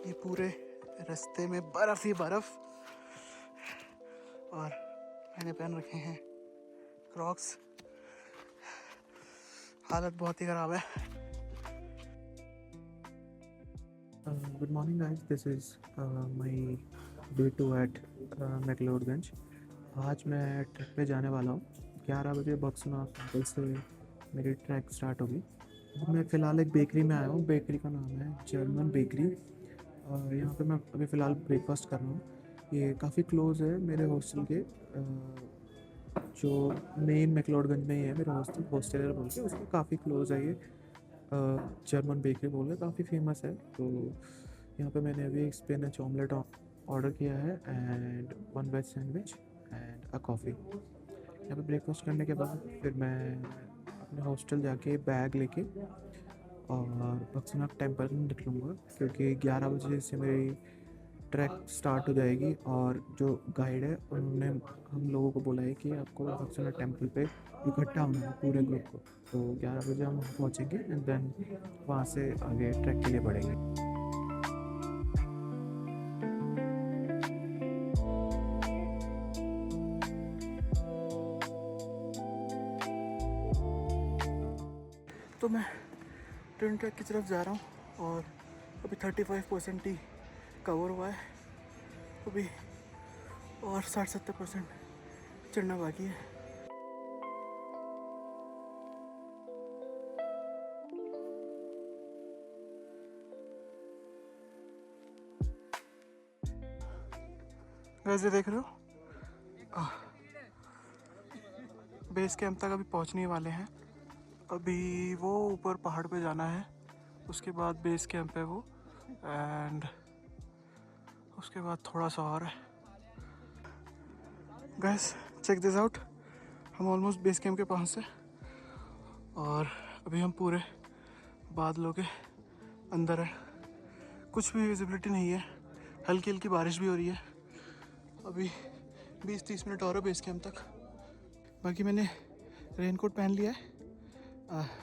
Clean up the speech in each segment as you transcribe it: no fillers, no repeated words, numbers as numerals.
ये पूरे रास्ते में बर्फ ही बर्फ। और मैंने पहन रखे हैं क्रॉक्स। हालत बहुत ही ख़राब है। Good morning, guys. This is my day 2 at McLeodganj. आज मैं ट्रैक पे जाने वाला हूँ। 11 बजे बक्सनाथ टेम्पल से मेरी ट्रैक स्टार्ट होगी। अभी मैं फ़िलहाल एक बेकरी में आया हूँ। बेकरी का नाम है जर्मन बेकरी। यहाँ पे मैं अभी फ़िलहाल ब्रेकफास्ट कर रहा हूँ। ये काफ़ी क्लोज़ है मेरे हॉस्टल के, जो मेन मैक्लोडगंज में ही है मेरा हॉस्टल बोल के, उसके काफ़ी क्लोज़ है ये। जर्मन बेकरी बोल के काफ़ी फेमस है। तो यहाँ पे मैंने अभी एक स्पिनच ऑमलेट ऑर्डर किया है and 1 veg sandwich and a coffee. यहाँ पे ब्रेकफास्ट करने के बाद फिर मैं अपने हॉस्टल जाके बैग लेके और बक्सनाथ टेम्पल निकलूँगा, क्योंकि 11 बजे से मेरी ट्रैक स्टार्ट हो जाएगी। और जो गाइड है उन्होंने हम लोगों को बोला है कि आपको बक्सनाथ टेम्पल पे इकट्ठा होना है पूरे ग्रुप को। तो 11 बजे हम वहाँ पहुँचेंगे एंड देन वहाँ से आगे ट्रैक के लिए बढ़ेंगे। तो मैं ट्विन ट्रैक की तरफ जा रहा हूँ और अभी 35% ही कवर हुआ है। अभी और 60-70% चढ़ना बाकी है। वैसे देख रहे हो, बेस कैंप तक अभी पहुँचने वाले हैं। अभी वो ऊपर पहाड़ पे जाना है, उसके बाद बेस कैंप है वो, एंड उसके बाद थोड़ा सा और है। गाइस चेक दिस आउट, हम ऑलमोस्ट बेस कैंप के पास है और अभी हम पूरे बादलों के अंदर है। कुछ भी विजिबिलिटी नहीं है, हल्की हल्की बारिश भी हो रही है। अभी 20-30 मिनट और है बेस कैंप तक। बाकी मैंने रेनकोट पहन लिया है।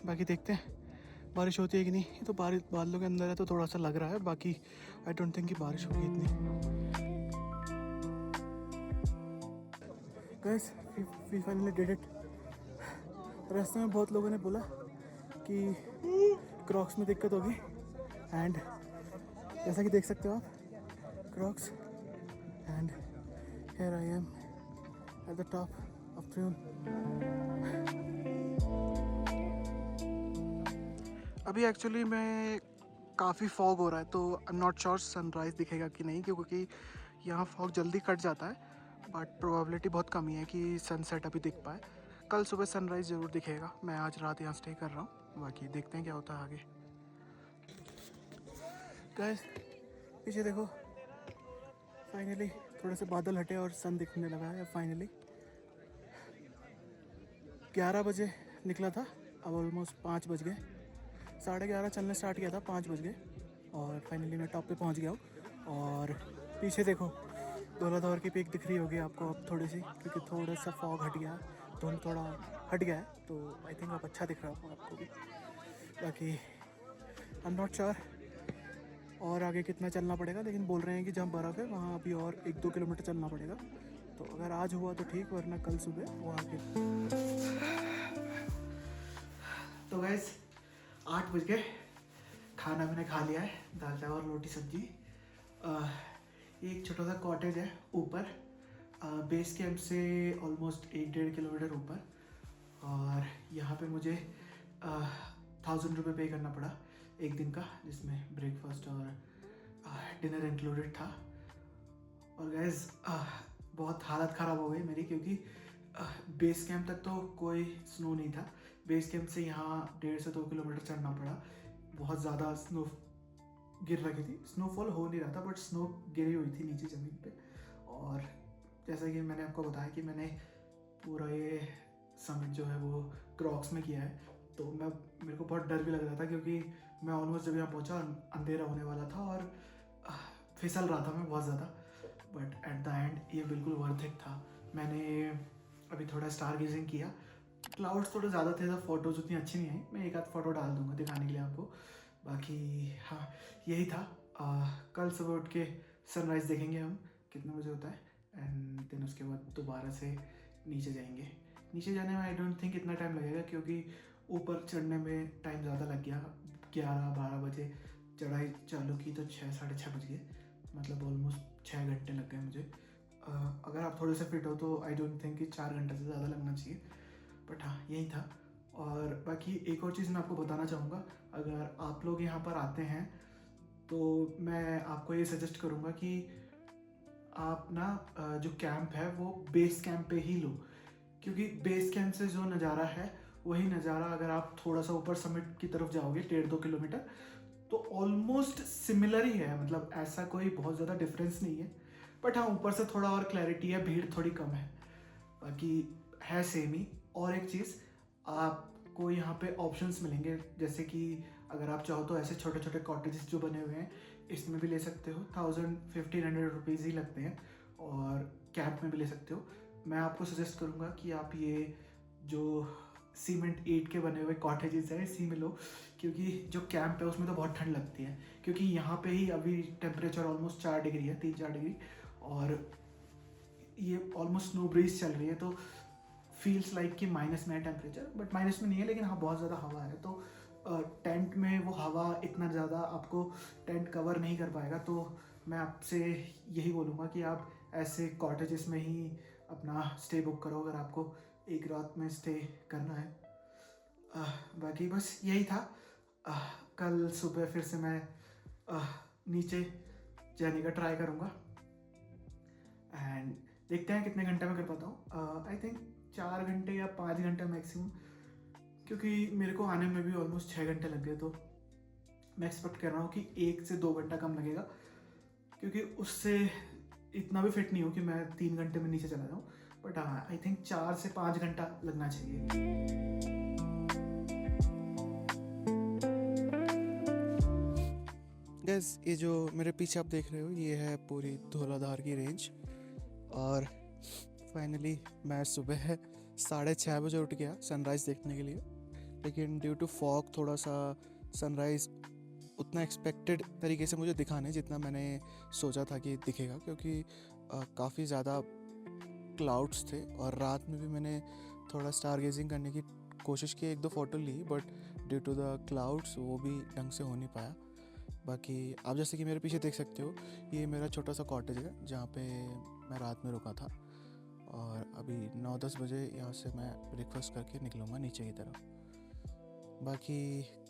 बाकी देखते हैं बारिश होती है कि नहीं। ये तो बारिश बादलों के अंदर है तो थोड़ा सा लग रहा है, बाकी आई डोंट थिंक कि बारिश होगी इतनी। Guys we finally did it. रास्ते में बहुत लोगों ने बोला कि क्रॉक्स में दिक्कत होगी, एंड जैसा कि देख सकते हो आप Crocs, and here I am at the top of triune. अभी एक्चुअली मैं काफ़ी फॉग हो रहा है, तो I am not sure sunrise दिखेगा कि नहीं, क्योंकि यहाँ फॉग जल्दी कट जाता है। बट प्रोबेबिलिटी बहुत कम ही है कि सनसेट अभी दिख पाए। कल सुबह सनराइज़ ज़रूर दिखेगा। मैं आज रात यहाँ स्टे कर रहा हूँ, बाकी देखते हैं क्या होता है आगे। गाइस पीछे देखो, फाइनली थोड़े से बादल हटे और सन दिखने लगा है फाइनली। 11 बजे निकला था, अब ऑलमोस्ट 5 बज गए। 11:30 चलने स्टार्ट किया था, 5 बज गए और फाइनली मैं टॉप पे पहुंच गया हूँ। और पीछे देखो धौलाधौर की पीक दिख रही होगी आपको अब थोड़ी सी, क्योंकि थोड़ा सा फॉग हट गया, धुंध थोड़ा हट गया है, तो आई थिंक अब अच्छा दिख रहा होगा आपको भी। बाकी आई एम नॉट श्योर और आगे कितना चलना पड़ेगा, लेकिन बोल रहे हैं कि जहाँ बर्फ़ है वहाँ अभी और 1-2 किलोमीटर चलना पड़ेगा। तो अगर आज हुआ तो ठीक, वरना कल सुबह वो आगे। तो गैस 8 बज गए, खाना मैंने खा लिया है, दाल चावल रोटी सब्जी। एक छोटा सा कॉटेज है ऊपर बेस कैंप से ऑलमोस्ट 1-1.5 किलोमीटर ऊपर, और यहाँ पे मुझे 1000 रुपये पे करना पड़ा एक दिन का, जिसमें ब्रेकफास्ट और डिनर इंक्लूडेड था। और गैस बहुत हालत ख़राब हो गई मेरी, क्योंकि बेस कैंप तक तो कोई स्नो नहीं था। बेस कैंप से यहाँ 1.5 से 2 किलोमीटर चढ़ना पड़ा। बहुत ज़्यादा स्नो गिर रही थी, स्नोफॉल हो नहीं रहा था बट स्नो गिरी हुई थी नीचे ज़मीन पे। और जैसा कि मैंने आपको बताया कि मैंने पूरा ये समिट जो है वो क्रॉक्स में किया है, तो मेरे को बहुत डर भी लग रहा था, क्योंकि मैं ऑलमोस्ट जब यहाँ पहुँचा अंधेरा होने वाला था और फिसल रहा था मैं बहुत ज़्यादा। बट एट द एंड ये बिल्कुल वर्थ इट था। मैंने अभी थोड़ा स्टार गेजिंग किया, क्लाउड्स थोड़े ज़्यादा थे तो फ़ोटोज़ उतनी अच्छी नहीं आई। मैं एक आध फ़ोटो डाल दूँगा दिखाने के लिए आपको। बाकी हाँ यही था, कल सुबह उठ के सनराइज़ देखेंगे हम कितने बजे होता है, एंड देन उसके बाद दोबारा से नीचे जाएंगे। नीचे जाने में आई डोंट थिंक इतना टाइम लगेगा, क्योंकि ऊपर चढ़ने में टाइम ज़्यादा लग गया। 11-12 बजे चढ़ाई चालू की तो 6-6:30 बज गए, मतलब ऑलमोस्ट 6 घंटे लग गए मुझे। अगर आप थोड़े से फिट हो तो आई डोंट थिंक कि 4 घंटे से ज़्यादा लगना चाहिए, बट हाँ यही था। और बाकी एक और चीज़ मैं आपको बताना चाहूँगा, अगर आप लोग यहाँ पर आते हैं तो मैं आपको ये सजेस्ट करूँगा कि आप ना जो कैंप है वो बेस कैंप पे ही लो, क्योंकि बेस कैंप से जो नज़ारा है वही नज़ारा अगर आप थोड़ा सा ऊपर समिट की तरफ जाओगे 1.5-2 किलोमीटर, तो ऑलमोस्ट सिमिलर ही है, मतलब ऐसा कोई बहुत ज़्यादा डिफरेंस नहीं है। बट हाँ, ऊपर से थोड़ा और क्लैरिटी है, भीड़ थोड़ी कम है, बाकी है सेम ही। और एक चीज़, आपको यहाँ पे ऑप्शंस मिलेंगे, जैसे कि अगर आप चाहो तो ऐसे छोटे छोटे कॉटेजेस जो बने हुए हैं इसमें भी ले सकते हो, 1000-1500 रुपीज़ ही लगते हैं, और कैंप में भी ले सकते हो। मैं आपको सजेस्ट करूँगा कि आप ये जो सीमेंट ईंट के बने हुए कॉटेजेस हैं इसी में लो, क्योंकि जो कैंप है उसमें तो बहुत ठंड लगती है, क्योंकि यहाँ पे ही अभी टेम्परेचर ऑलमोस्ट 4 डिग्री है, 3-4 डिग्री, और ये ऑलमोस्ट स्नो ब्रीज चल रही है, तो फील्स लाइक कि माइनस में है टेम्परेचर, बट माइनस में नहीं है, लेकिन हाँ बहुत ज़्यादा हवा है, तो टेंट में वो हवा इतना ज़्यादा आपको टेंट कवर नहीं कर पाएगा। तो मैं आपसे यही बोलूँगा कि आप ऐसे कॉटेजेस में ही अपना स्टे बुक करो, अगर आपको एक रात में स्टे करना है। बाकी बस यही था। कल सुबह फिर से मैं नीचे जाने का ट्राई करूँगा, एंड देखते हैं कितने घंटे में कर पाता हूँ। आई थिंक 4 घंटे या 5 घंटे मैक्सिमम, क्योंकि मेरे को आने में भी ऑलमोस्ट 6 घंटे लग गए, तो मैं एक्सपेक्ट कर रहा हूँ कि 1 से 2 घंटा कम लगेगा, क्योंकि उससे इतना भी फिट नहीं हूँ कि मैं 3 घंटे में नीचे चला जाऊँ, बट हाँ आई थिंक 4 से 5 घंटा लगना चाहिए। गैस ये जो मेरे पीछे आप देख रहे हो ये है पूरी धौलाधार की रेंज, और फाइनली मैं सुबह 6:30 बजे उठ गया सनराइज़ देखने के लिए, लेकिन ड्यू टू फॉग थोड़ा सा सनराइज़ उतना एक्सपेक्टेड तरीके से मुझे दिखा नहीं जितना मैंने सोचा था कि दिखेगा, क्योंकि काफ़ी ज़्यादा क्लाउड्स थे, और रात में भी मैंने थोड़ा स्टार गेजिंग करने की कोशिश की, 1-2 फ़ोटो ली, but due to the clouds वो भी ढंग से हो नहीं पाया। बाकी आप जैसे कि मेरे पीछे देख सकते हो ये मेरा छोटा सा कॉटेज है जहाँ पे मैं रात में रुका था, और अभी 9-10 बजे यहाँ से मैं ब्रेकफास्ट करके निकलूँगा नीचे की तरफ। बाकी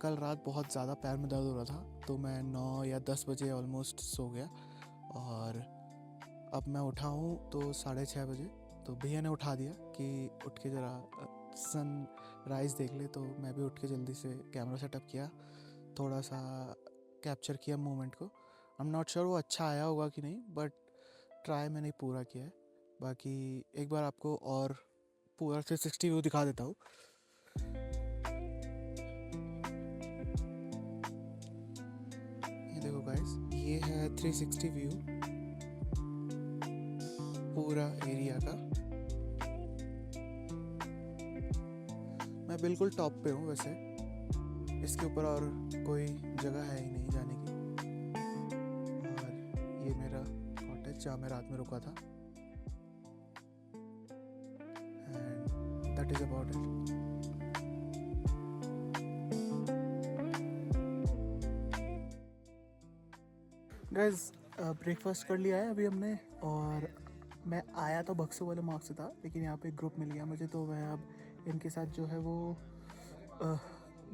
कल रात बहुत ज़्यादा पैर में दर्द हो रहा था, तो मैं 9 या 10 बजे ऑलमोस्ट सो गया, और अब मैं उठा हूँ तो 6:30 बजे, तो भैया ने उठा दिया कि उठ के ज़रा सन राइज़ देख ले, तो मैं भी उठ के जल्दी से कैमरा सेटअप किया, थोड़ा सा कैप्चर किया मोमेंट को। आई एम नॉट श्योर वो अच्छा आया होगा कि नहीं, बट ट्राई मैंने पूरा किया है। बाकी एक बार आपको और पूरा 360 व्यू दिखा देता हूँ। ये देखो गाइस, ये है 360 व्यू पूरा एरिया का। मैं बिल्कुल टॉप पे हूँ, वैसे इसके ऊपर और कोई जगह है ही नहीं जाने की। और ये मेरा कॉटेज जहाँ मैं रात में रुका था, and that is about it. Guys breakfast कर लिया है अभी हमने, और मैं आया तो बक्सो वाले मार्ग से था, लेकिन यहाँ पे ग्रुप मिल गया मुझे, तो मैं अब इनके साथ जो है वो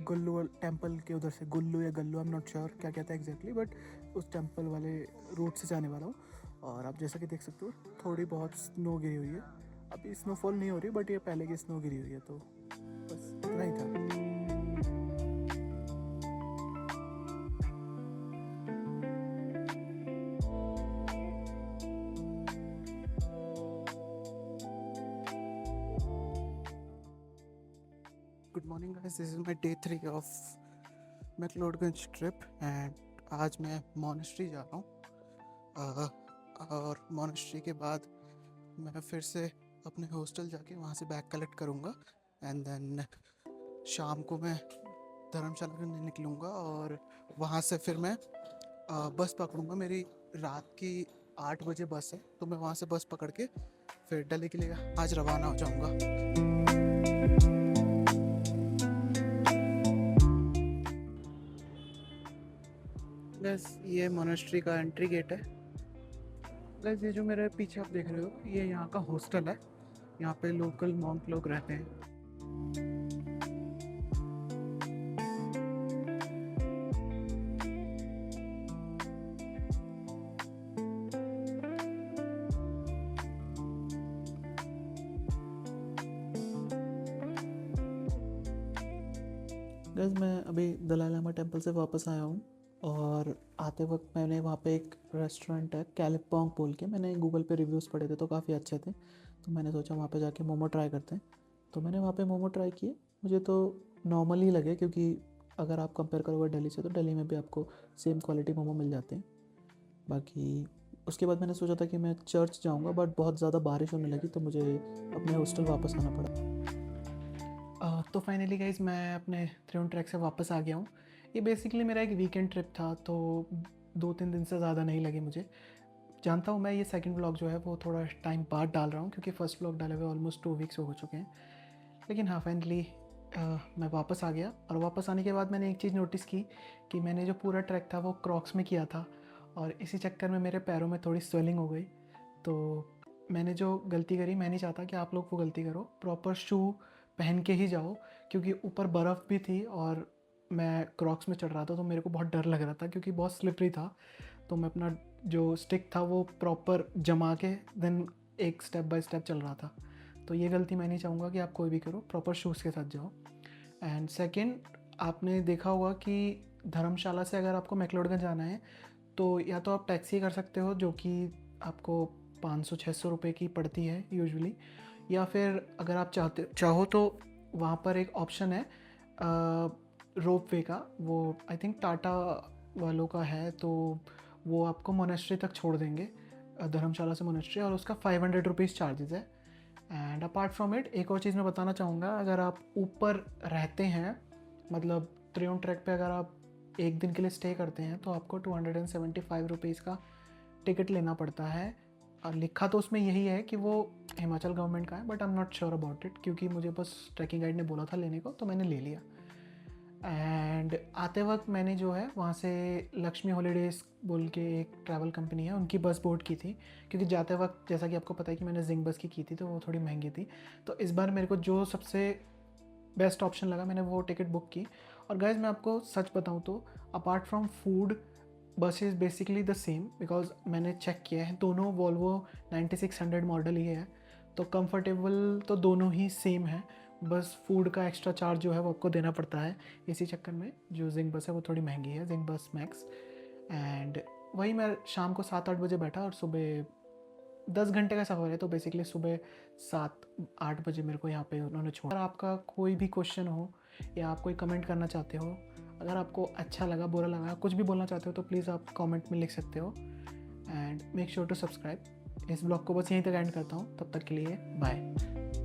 गुल्लू टेंपल के उधर से, गुल्लू या Gallu, I am not sure क्या कहता है एग्जैक्टली, बट उस टेंपल वाले रूट से जाने वाला हूँ। और आप जैसा कि देख सकते हो थोड़ी बहुत स्नो गिरी हुई है, अभी स्नोफॉल नहीं हो रही, बट ये पहले की स्नो गिरी हुई है, तो बस इतना ही था। Good morning guys, this is my day 3 of McLeodganj trip, and आज मैं मॉनेस्ट्री जा रहा हूँ, और मॉनेस्ट्री के बाद मैं फिर से अपने हॉस्टल जाके वहाँ से बैग कलेक्ट करूँगा, एंड देन शाम को मैं धर्मशाला के लिए निकलूँगा, और वहाँ से फिर मैं बस पकड़ूंगा। मेरी रात की 8 बजे बस है, तो मैं वहाँ से बस पकड़ के फिर दिल्ली के लिए आज रवाना हो जाऊँगा। बस ये मोनेस्ट्री का एंट्री गेट है। बस ये जो मेरे पीछे आप देख रहे हो, ये यहाँ का हॉस्टल है। यहाँ पे लोकल मॉन्क लोग रहते हैं। गैस मैं अभी दलाई लामा टेम्पल से वापस आया हूँ, और आते वक्त मैंने वहाँ पे एक रेस्टोरेंट है कैलिपोंग बोल के, मैंने गूगल पे रिव्यूज़ पढ़े थे तो काफ़ी अच्छे थे, तो मैंने सोचा वहाँ पे जाके मोमो ट्राई करते हैं। तो मैंने वहाँ पे मोमो ट्राई किए। मुझे तो नॉर्मल ही लगे, क्योंकि अगर आप कंपेयर करोगे दिल्ली से तो दिल्ली में भी आपको सेम क्वालिटी मोमो मिल जाते हैं। बाकी उसके बाद मैंने सोचा था कि मैं चर्च जाऊँगा, बट बहुत ज़्यादा बारिश होने लगी तो मुझे अपने हॉस्टल वापस आना पड़ा। तो फाइनली गाइज मैं अपने त्रिउन ट्रैक से वापस आ गया हूँ। ये बेसिकली मेरा एक वीकेंड ट्रिप था, तो 2-3 दिन से ज़्यादा नहीं लगे मुझे। जानता हूँ मैं ये सेकंड व्लॉग जो है वो थोड़ा टाइम बाद डाल रहा हूँ, क्योंकि फ़र्स्ट व्लॉग डाले हुए ऑलमोस्ट 2 वीक्स हो चुके हैं। लेकिन हाँ, फाइनली मैं वापस आ गया, और वापस आने के बाद मैंने एक चीज़ नोटिस की कि मैंने जो पूरा ट्रैक था वो क्रॉक्स में किया था, और इसी चक्कर में मेरे पैरों में थोड़ी स्वेलिंग हो गई। तो मैंने जो गलती करी, मैं नहीं चाहता कि आप लोग वो गलती करो। प्रॉपर शू पहन के ही जाओ, क्योंकि ऊपर बर्फ़ भी थी और मैं क्रॉक्स में चढ़ रहा था, तो मेरे को बहुत डर लग रहा था क्योंकि बहुत स्लिपरी था। तो मैं अपना जो स्टिक था वो प्रॉपर जमा के देन एक स्टेप बाय स्टेप चल रहा था। तो ये गलती मैं नहीं चाहूँगा कि आप कोई भी करो, प्रॉपर शूज़ के साथ जाओ। एंड सेकंड, आपने देखा होगा कि धर्मशाला से अगर आपको मैक्लोडगंज जाना है तो या तो आप टैक्सी कर सकते हो, जो कि आपको 500-600 रुपये की पड़ती है यूजुअली, या फिर अगर आप चाहो तो वहाँ पर एक ऑप्शन है रोप वे का। वो आई थिंक टाटा वालों का है, तो वो आपको मोनेस्ट्री तक छोड़ देंगे, धर्मशाला से मोनेस्ट्री, और उसका 500 रुपीज़ चार्जेस है। एंड अपार्ट फ्रॉम इट एक और चीज़ मैं बताना चाहूँगा, अगर आप ऊपर रहते हैं, मतलब त्रिउन ट्रैक पे अगर आप एक दिन के लिए स्टे करते हैं, तो आपको 275 रुपीज़ का टिकट लेना पड़ता है। और लिखा तो उसमें यही है कि वो हिमाचल गवर्नमेंट का है, but I am not sure about it, क्योंकि मुझे बस ट्रैकिंग गाइड ने बोला था लेने को, तो मैंने ले लिया। एंड आते वक्त मैंने जो है वहाँ से लक्ष्मी हॉलीडेज़ बोल के एक ट्रैवल कंपनी है, उनकी बस बोर्ड की थी, क्योंकि जाते वक्त जैसा कि आपको पता है कि मैंने जिंग बस की थी, तो वो थोड़ी महंगी थी। तो इस बार मेरे को जो सबसे बेस्ट ऑप्शन लगा, मैंने वो टिकट बुक की। और गाइज मैं आपको सच बताऊँ तो अपार्ट फ्रॉम फूड, बस is basically the same, because मैंने चेक किया है दोनों वॉल्वो 9600 मॉडल ही है, तो कंफर्टेबल तो दोनों ही सेम है। बस फूड का एक्स्ट्रा चार्ज जो है वो आपको देना पड़ता है। इसी चक्कर में जो जिंग बस है वो थोड़ी महंगी है, जिंग बस मैक्स। एंड वही मैं शाम को 7-8 बजे बैठा, और सुबह 10 घंटे का सफ़र है, तो बेसिकली सुबह 7-8 बजे मेरे को यहाँ पे उन्होंने छोड़ा। अगर आपका कोई भी क्वेश्चन हो या आप कोई कमेंट करना चाहते हो, अगर आपको अच्छा लगा, बुरा लगा, कुछ भी बोलना चाहते हो, तो प्लीज़ आप कमेंट में लिख सकते हो। And make sure to subscribe. इस ब्लॉग को बस यहीं तक एंड करता हूँ, तब तक के लिए बाय।